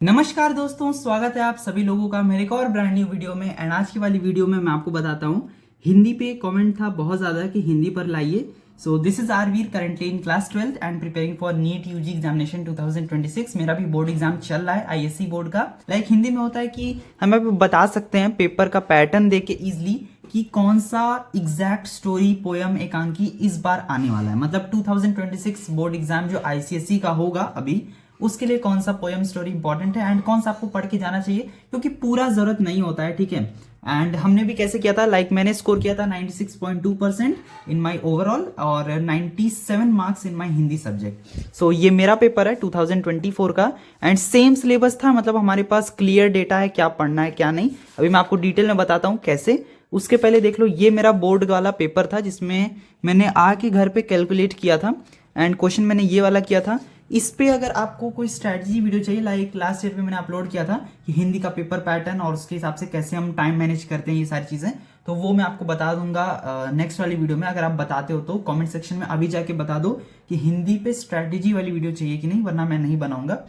नमस्कार दोस्तों, स्वागत है आप सभी लोगों का मेरे एक और ब्रांड न्यू वीडियो में। एंड आज की वाली वीडियो में मैं आपको बताता हूँ, हिंदी पे कमेंट था बहुत ज़्यादा कि हिंदी पर लाइए। So this is Aarvir, currently in class 12th and preparing for NEET UG examination 2026। मेरा भी बोर्ड एग्जाम चल रहा है आईएससी बोर्ड का। हिंदी में होता है कि हमें बता सकते हैं पेपर का पैटर्न देके इजिली कि कौन सा एग्जैक्ट स्टोरी पोयम एकांकी इस बार आने वाला है। मतलब 2026 बोर्ड एग्जाम जो आईसीएसई का होगा अभी, उसके लिए कौन सा पोयम स्टोरी इंपॉर्टेंट है एंड कौन सा आपको पढ़ के जाना चाहिए, क्योंकि पूरा जरूरत नहीं होता है। ठीक है। एंड हमने भी कैसे किया था, मैंने स्कोर किया था 96.2% इन माय ओवरऑल और 97 marks in my Hindi subject. So ये मेरा पेपर है 2024 का एंड सेम सिलेबस था। मतलब हमारे पास क्लियर डेटा है क्या पढ़ना है क्या नहीं। अभी मैं आपको डिटेल में बताता हूँ कैसे। उसके पहले देख लो, ये मेरा बोर्ड वाला पेपर था जिसमें मैंने आके घर पे कैलकुलेट किया था एंड क्वेश्चन मैंने ये वाला किया था। इस पे अगर आपको कोई स्ट्रैटेजी वीडियो चाहिए, लास्ट ईयर पे मैंने अपलोड किया था कि हिंदी का पेपर पैटर्न और उसके हिसाब से कैसे हम टाइम मैनेज करते हैं, ये सारी चीज़ें, तो वो मैं आपको बता दूंगा नेक्स्ट वाली वीडियो में। अगर आप बताते हो तो कमेंट सेक्शन में अभी जाके बता दो कि हिंदी पे स्ट्रैटेजी वाली वीडियो चाहिए कि नहीं, वरना मैं नहीं बनाऊंगा।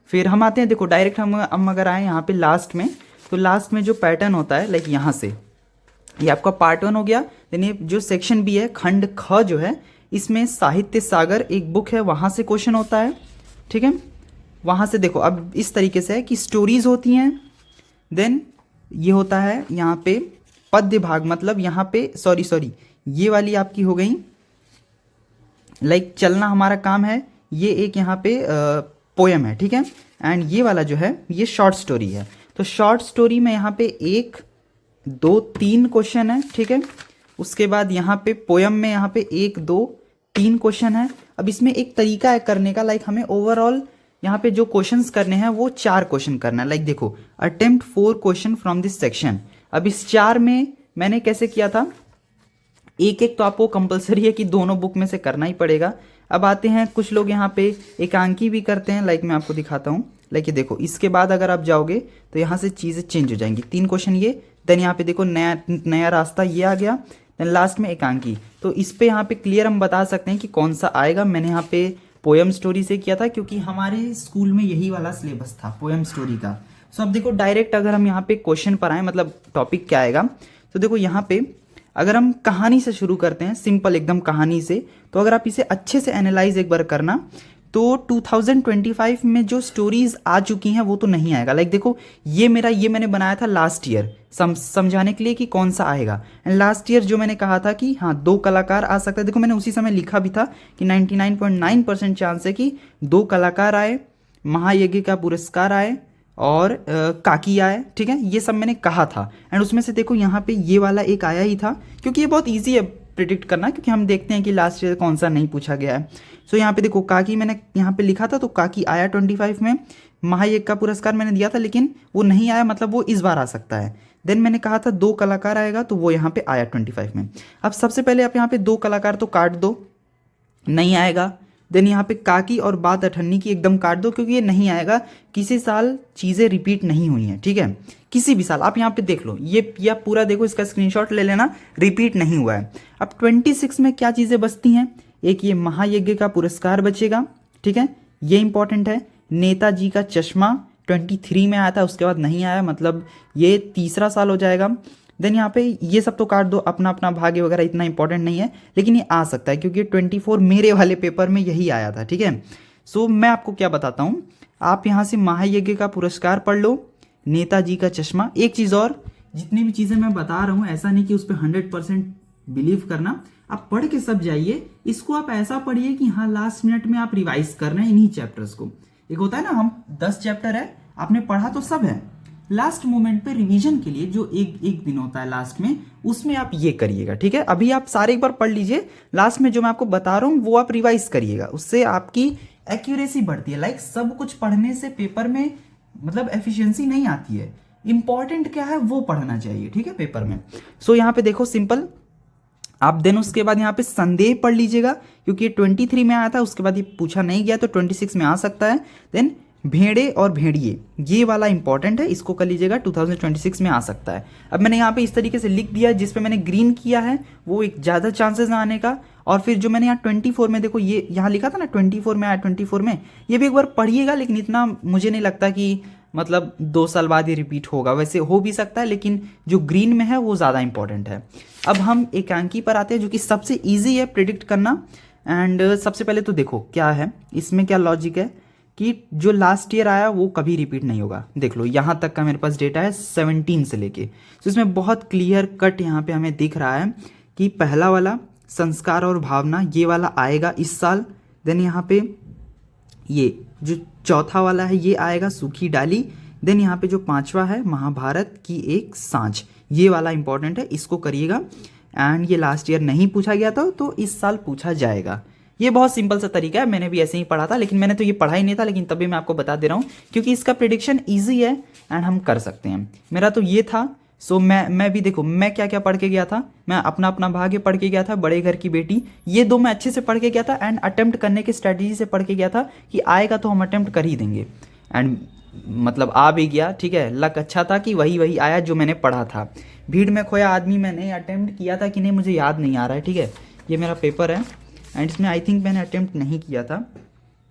फिर हम आते हैं, देखो डायरेक्ट हम अगर आए यहाँ पे लास्ट में, तो लास्ट में जो पैटर्न होता है यहाँ से, ये आपका पार्ट 1 हो गया। देन ये जो सेक्शन बी है, खंड ख जो है, इसमें साहित्य सागर एक बुक है, वहाँ से क्वेश्चन होता है। ठीक है। वहाँ से देखो अब इस तरीके से है कि स्टोरीज होती हैं। देन ये होता है यहाँ पे पद्य भाग, मतलब यहाँ पे सॉरी ये वाली आपकी हो गई चलना हमारा काम है, ये एक यहाँ पे पोयम है। ठीक है। एंड ये वाला जो है ये शॉर्ट स्टोरी है। तो शॉर्ट स्टोरी में यहाँ पे 1 2 3 क्वेश्चन है। ठीक है। उसके बाद यहाँ पे पोयम में यहाँ पे 1 2 3 क्वेश्चन है। अब इसमें एक तरीका है करने का, हमें ओवरऑल यहाँ पे जो क्वेश्चंस करने हैं वो 4 क्वेश्चन करना है। देखो, attempt 4 question from this section. अब इस 4 में मैंने कैसे किया था, एक एक तो आपको कंपलसरी है कि दोनों बुक में से करना ही पड़ेगा। अब आते हैं, कुछ लोग यहाँ पे एकांकी भी करते हैं, मैं आपको दिखाता हूँ। ये देखो, इसके बाद अगर आप जाओगे तो यहाँ से चीज़ें चेंज हो जाएंगी। 3 क्वेश्चन ये, देन यहाँ पे देखो नया रास्ता ये आ गया, देन लास्ट में एकांकी। तो इस पे यहाँ पे क्लियर हम बता सकते हैं कि कौन सा आएगा। मैंने यहाँ पे पोयम स्टोरी से किया था क्योंकि हमारे स्कूल में यही वाला सिलेबस था पोयम स्टोरी का। सो अब देखो डायरेक्ट अगर हम यहाँ पे क्वेश्चन पर आए, मतलब टॉपिक क्या आएगा, तो देखो यहाँ पे अगर हम कहानी से शुरू करते हैं, सिंपल एकदम कहानी से, तो अगर आप इसे अच्छे से एनालाइज एक बार करना, तो 2025 में जो स्टोरीज आ चुकी हैं वो तो नहीं आएगा। देखो, ये मैंने बनाया था लास्ट ईयर समझाने के लिए कि कौन सा आएगा। एंड लास्ट ईयर जो मैंने कहा था कि हाँ 2 कलाकार आ सकता है, देखो मैंने उसी समय लिखा भी था कि 99.9% चांस है कि 2 कलाकार आए, महायज्ञ का पुरस्कार आए और काकी आए। ठीक है, ये सब मैंने कहा था। एंड उसमें से देखो यहाँ पे ये वाला एक आया ही था, क्योंकि ये बहुत ईजी है प्रिडिक्ट करना, क्योंकि हम देखते हैं कि लास्ट ईयर कौन सा नहीं पूछा गया है। सो यहाँ पे देखो, काकी मैंने यहाँ पे लिखा था तो काकी आया 25 में। महायज्ञ का पुरस्कार मैंने दिया था लेकिन वो नहीं आया, मतलब वो इस बार आ सकता है। देन मैंने कहा था 2 कलाकार आएगा, तो वो यहाँ पे आया 25 में। अब सबसे पहले आप यहाँ पे 2 कलाकार तो काट दो, नहीं आएगा। देन यहाँ पे काकी और बात अठन्नी की एकदम काट दो, क्योंकि ये नहीं आएगा। किसी साल चीज़ें रिपीट नहीं हुई हैं। ठीक है, किसी भी साल आप यहाँ पे देख लो, ये पूरा देखो, इसका स्क्रीनशॉट ले लेना, रिपीट नहीं हुआ है। अब 26 में क्या चीज़ें बचती हैं, एक ये महायज्ञ का पुरस्कार बचेगा। ठीक है, ये इंपॉर्टेंट है। नेताजी का चश्मा 23 में आया था, उसके बाद नहीं आया, मतलब ये तीसरा साल हो जाएगा। देन यहाँ पे ये सब तो काट दो, अपना अपना भाग्य वगैरह इतना इंपॉर्टेंट नहीं है, लेकिन ये आ सकता है क्योंकि 24 मेरे वाले पेपर में यही आया था। ठीक है। सो मैं आपको क्या बताता हूँ, आप यहाँ से महायज्ञ का पुरस्कार पढ़ लो, नेताजी का चश्मा। एक चीज़ और, जितनी भी चीज़ें मैं बता रहा हूँ ऐसा नहीं कि उस पर 100% बिलीव करना, आप पढ़ के सब जाइए। इसको आप ऐसा पढ़िए कि हाँ लास्ट मिनट में आप रिवाइज कर रहे हैं इन्हीं चैप्टर्स को। एक होता है ना, हम 10 चैप्टर है, आपने पढ़ा तो सब है, लास्ट मोमेंट पे रिवीजन के लिए जो एक दिन होता है लास्ट में, उसमें आप ये करिएगा। ठीक है, अभी आप सारे एक बार पढ़ लीजिए, लास्ट में जो मैं आपको बता रहा हूँ वो आप रिवाइज करिएगा, उससे आपकी एक्यूरेसी बढ़ती है। सब कुछ पढ़ने से पेपर में मतलब एफिशिएंसी नहीं आती है, इंपॉर्टेंट क्या है वो पढ़ना चाहिए। ठीक है, पेपर में। सो यहाँ पे देखो सिंपल आप, देन उसके बाद यहाँ पे संदेह पढ़ लीजिएगा, क्योंकि ये 23 में आया था, उसके बाद ये पूछा नहीं गया तो 26 में आ सकता है। देन भेड़े और भेड़िए, ये वाला इंपॉर्टेंट है, इसको कर लीजिएगा, 2026 में आ सकता है। अब मैंने यहाँ पे इस तरीके से लिख दिया, जिस पे मैंने ग्रीन किया है वो एक ज़्यादा चांसेस आने का। और फिर जो मैंने यहाँ 24 में देखो, ये यहाँ लिखा था ना 24 में आया, 24 में ये भी एक बार पढ़िएगा, लेकिन इतना मुझे नहीं लगता कि मतलब 2 साल बाद ही रिपीट होगा, वैसे हो भी सकता है, लेकिन जो ग्रीन में है वो ज़्यादा इंपॉर्टेंट है। अब हम एकांकी पर आते हैं जो कि सबसे ईजी है प्रिडिक्ट करना। एंड सबसे पहले तो देखो क्या है इसमें, क्या लॉजिक है कि जो लास्ट ईयर आया वो कभी रिपीट नहीं होगा। देख लो यहाँ तक का मेरे पास डेटा है 17 से लेके, तो इसमें बहुत क्लियर कट यहाँ पे हमें दिख रहा है कि पहला वाला संस्कार और भावना ये वाला आएगा इस साल। देन यहाँ पे ये जो चौथा वाला है ये आएगा सूखी डाली। देन यहाँ पे जो पांचवा है महाभारत की एक सांझ, ये वाला इंपॉर्टेंट है, इसको करिएगा। एंड ये लास्ट ईयर नहीं पूछा गया था तो इस साल पूछा जाएगा। ये बहुत सिंपल सा तरीका है, मैंने भी ऐसे ही पढ़ा था, लेकिन मैंने तो ये पढ़ा ही नहीं था, लेकिन तभी मैं आपको बता दे रहा हूँ क्योंकि इसका प्रिडिक्शन ईजी है एंड हम कर सकते हैं। मेरा तो ये था। सो मैं भी देखो मैं क्या क्या पढ़ के गया था। मैं अपना अपना भाग्य पढ़ के गया था, बड़े घर की बेटी, ये 2 मैं अच्छे से पढ़ के गया था। एंड अटेम्प्ट करने की स्ट्रैटेजी से पढ़ के गया था कि आएगा तो हम अटेम्प्ट कर ही देंगे। एंड मतलब आ भी गया, ठीक है। लक अच्छा था कि वही आया जो मैंने पढ़ा था। भीड़ में खोया आदमी मैंने अटेम्प्ट किया था कि नहीं मुझे याद नहीं आ रहा है, ठीक है। ये मेरा पेपर है एंड इसमें आई थिंक मैंने अटेम्प्ट नहीं किया था।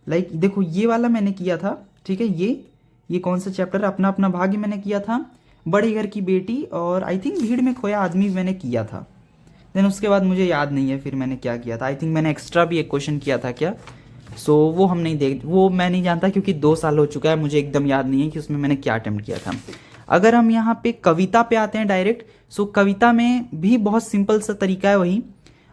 लाइक देखो ये वाला मैंने किया था, ठीक है। ये कौन सा चैप्टर है, अपना अपना भाग्य मैंने किया था, बड़े घर की बेटी, और आई थिंक भीड़ में खोया आदमी मैंने किया था। देन उसके बाद मुझे याद नहीं है फिर मैंने क्या किया था। आई थिंक मैंने एक्स्ट्रा भी एक क्वेश्चन किया था क्या, सो वो हम नहीं देख, वो मैं नहीं जानता क्योंकि 2 साल हो चुका है, मुझे एकदम याद नहीं है कि उसमें मैंने क्या अटेम्प्ट किया था। अगर हम यहाँ पे कविता पे आते हैं डायरेक्ट, सो कविता में भी बहुत सिंपल सा तरीका है वही।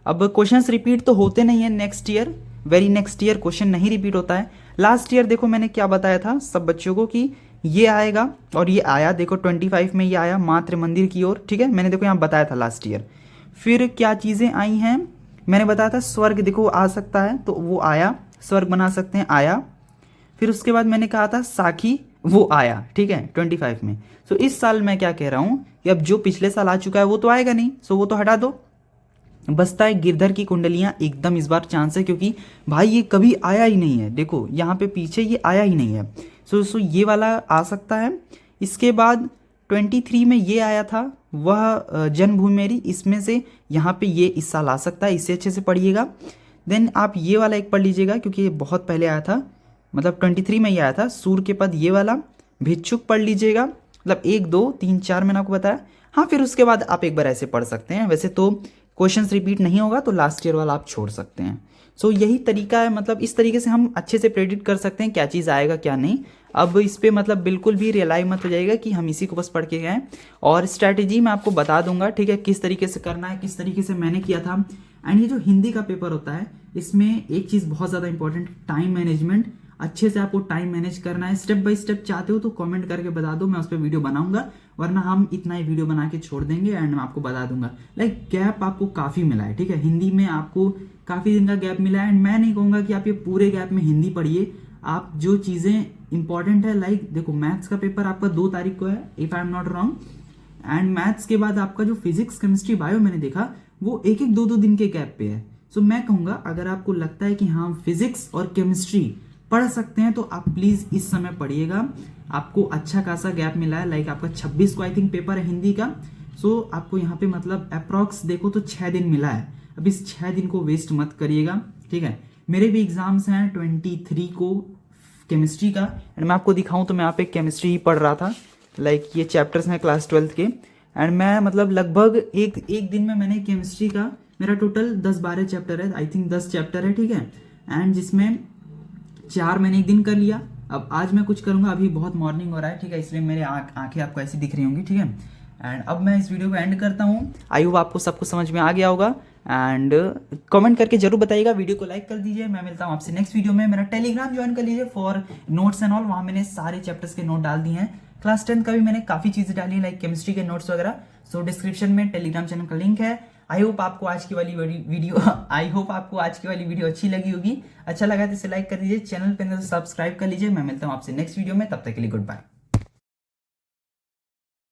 अब क्वेश्चंस रिपीट तो होते नहीं है next year, very next year question नहीं रिपीट होता है। लास्ट ईयर देखो मैंने क्या बताया था सब बच्चों को कि ये आएगा, और ये आया, देखो 25 में ये आया मातृ मंदिर की ओर, ठीक है। मैंने देखो यहाँ बताया था लास्ट ईयर। फिर क्या चीज़ें आई हैं, मैंने बताया था स्वर्ग देखो आ सकता है तो वो आया, स्वर्ग बना सकते हैं, आया। फिर उसके बाद मैंने कहा था साखी, वो आया, ठीक है 25 में। सो इस साल मैं क्या कह रहा हूँ कि अब जो पिछले साल आ चुका है वो तो आएगा नहीं, सो वो तो हटा दो। बसता है गिरधर की कुंडलियां, एकदम इस बार चांस है क्योंकि भाई ये कभी आया ही नहीं है, देखो यहाँ पे पीछे ये आया ही नहीं है। सो ये वाला आ सकता है। इसके बाद 23 में ये आया था वह जन्मभूमि मेरी, इसमें से यहाँ पे ये इस साल आ सकता है, इससे अच्छे से पढ़िएगा। देन आप ये वाला एक पढ़ लीजिएगा क्योंकि ये बहुत पहले आया था, मतलब 23 में ये आया था, सूर के पद, ये वाला भिक्षुक पढ़ लीजिएगा। मतलब 1 2 3 4 मैंने आपको बताया। हाँ फिर उसके बाद आप एक बार ऐसे पढ़ सकते हैं, वैसे तो क्वेश्चंस रिपीट नहीं होगा तो लास्ट ईयर वाला आप छोड़ सकते हैं। सो यही तरीका है, मतलब इस तरीके से हम अच्छे से प्रेडिक्ट कर सकते हैं क्या चीज़ आएगा क्या नहीं। अब इस पे मतलब बिल्कुल भी रियलाई मत हो जाएगा कि हम इसी को बस पढ़ के गए, और स्ट्रैटेजी मैं आपको बता दूंगा, ठीक है, किस तरीके से करना है, किस तरीके से मैंने किया था। एंड ये जो हिंदी का पेपर होता है इसमें एक चीज़ बहुत ज़्यादा इंपॉर्टेंट, टाइम मैनेजमेंट। अच्छे से आपको टाइम मैनेज करना है, स्टेप बाय स्टेप चाहते हो तो कमेंट करके बता दो, मैं उस पर वीडियो बनाऊंगा, वरना हम इतना ही वीडियो बना के छोड़ देंगे एंड मैं आपको बता दूंगा। लाइक गैप आपको काफ़ी मिला है, ठीक है, हिंदी में आपको काफ़ी दिन का गैप मिला है। एंड मैं नहीं कहूँगा कि आप ये पूरे गैप में हिंदी पढ़िए, आप जो चीज़ें इंपॉर्टेंट है, लाइक देखो मैथ्स का पेपर आपका 2 तारीख को है if I am not wrong, and maths के बाद आपका जो फिजिक्स केमिस्ट्री बायो मैंने देखा वो 1-1 2-2 दिन के गैप पे है। सो मैं कहूँगा अगर आपको लगता है कि हाँ फिजिक्स और केमिस्ट्री पढ़ सकते हैं तो आप प्लीज़ इस समय पढ़िएगा, आपको अच्छा खासा गैप मिला है। लाइक आपका 26 को आई थिंक पेपर है हिंदी का, सो आपको यहाँ पे मतलब अप्रॉक्स देखो तो 6 दिन मिला है। अब इस 6 दिन को वेस्ट मत करिएगा, ठीक है। मेरे भी एग्जाम्स हैं 23 को केमिस्ट्री का, एंड मैं आपको दिखाऊं तो मैं यहाँ पे केमिस्ट्री ही पढ़ रहा था। लाइक ये चैप्टर्स हैं क्लास 12th के, एंड मैं मतलब लगभग एक दिन में मैंने केमिस्ट्री का, मेरा टोटल 10-12 चैप्टर है, आई थिंक 10 चैप्टर है, ठीक है। एंड जिसमें 4 मैंने एक दिन कर लिया। अब आज मैं कुछ करूंगा, अभी बहुत मॉर्निंग हो रहा है, ठीक है, इसलिए मेरे आंखें आपको ऐसी दिख रही होंगी, ठीक है। एंड अब मैं इस वीडियो को एंड करता हूँ। आई होप आपको सब कुछ समझ में आ गया होगा, एंड कमेंट करके जरूर बताइएगा, वीडियो को लाइक कर दीजिए। मैं मिलता हूँ आपसे नेक्स्ट वीडियो में। मेरा टेलीग्राम ज्वाइन कर लीजिए फॉर नोट्स एंड ऑल, वहाँ मैंने सारे चैप्टर्स के नोट डाल दिए हैं। क्लास 10 का भी मैंने काफ़ी चीज़ें डाली है, लाइक केमिस्ट्री के नोट्स वगैरह। सो डिस्क्रिप्शन में टेलीग्राम चैनल का लिंक है। आई होप आपको आज की वाली वीडियो अच्छी लगी होगी। अच्छा लगा तो इसे लाइक कर दीजिए, चैनल पे सब्सक्राइब कर लीजिए। मैं मिलता हूँ आपसे नेक्स्ट वीडियो में, तब तक के लिए गुड बाय।